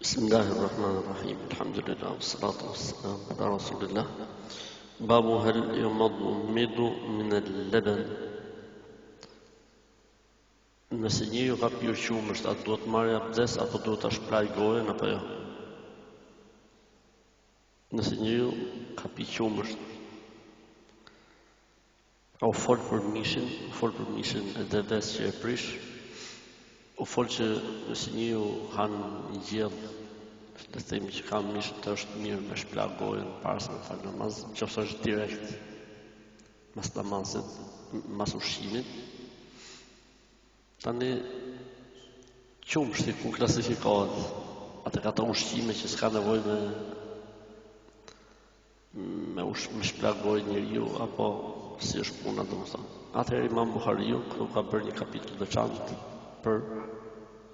بسم الله الرحمن الرحيم الحمد لله والصلاة والسلام على رسول الله باب هل يمضمض من اللبن nëse njeriu ka pirë qumësht, atë duhet marrë abdes apo duhet ta shprehë gojen apo jo? Nëse njeriu ka pirë qumësht, u fol për mishin e deves që e prish, u fol që nëse njeriu han një gjell, le të themi që ka mish të është mirë me shplag gojen para se me fal namaz, nëse është direkt mas namazit, mas ushqimit. Tani qumshti ku klasifikohet? Atë ka të ushqime që s'ka nevojë me shplag gojen njeriu apo si është puna domethënë. Atëherë Imam Buhariu këtu ka bërë një kapitull të veçantë për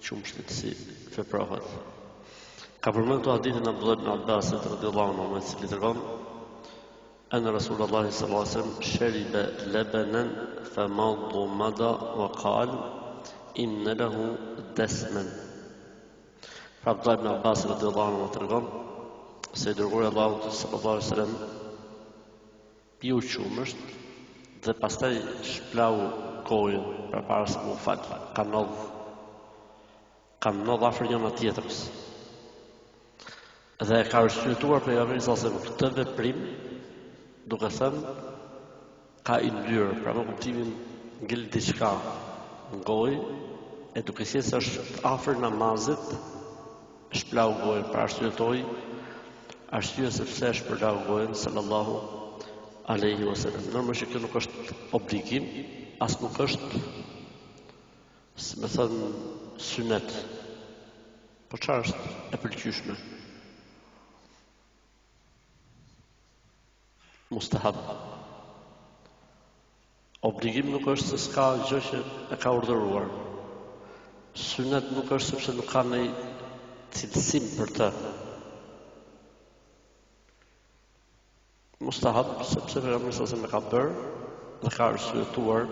qumshtit si veprohet. Ka përmendur hadithin Abdullah ibn Abbas radhiyallahu anhu, i cili tregon أن رسول الله صلى الله عليه وسلم شرب لبنا فمضمض وقال إن له دسما. Abdullah ibn Abbas radhiyallahu anhu tregon se dërguari Allahut sallallahu alaihi wasallam piu qumësht dhe pastaj shplau gojën përpara se mu fal. Ka ndodh afër njëra tjetrës. Dhe ka arsyetuar pejgamberi sallallahu alaihi wasallam këtë veprim duke thënë ka i ndyrë, pra me kuptimin ngel diçka në gojë, e duke qenë se është afër namazit, shplau gojën, pra arsye sepse është shplau gojën sallallahu alaihi wasallam. Normalisht që kjo nuk është obligim, as nuk është, si me thënë, sunet. Po çfarë është e pëlqyeshme? Mustahab. Obligim nuk është se s'ka gjë që e ka urdhëruar. Sunet nuk është sepse nuk ka ndonjë cilësim për të. Mustahab sepse pejgamberi sa më ka bërë dhe ka arsyetuar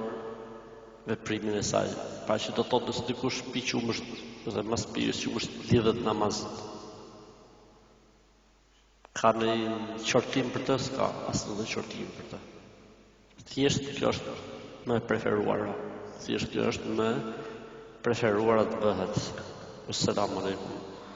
veprimin e saj. Pra që do të thotë se dikush pi qumësht dhe mas pirjes qumësht lidhet namazit. Ka në qortim për të, s'ka asë në qortim për të. Thjesht kjo është më preferuara. Thjesht kjo është më preferuara të bëhet. Assalamu alaikum.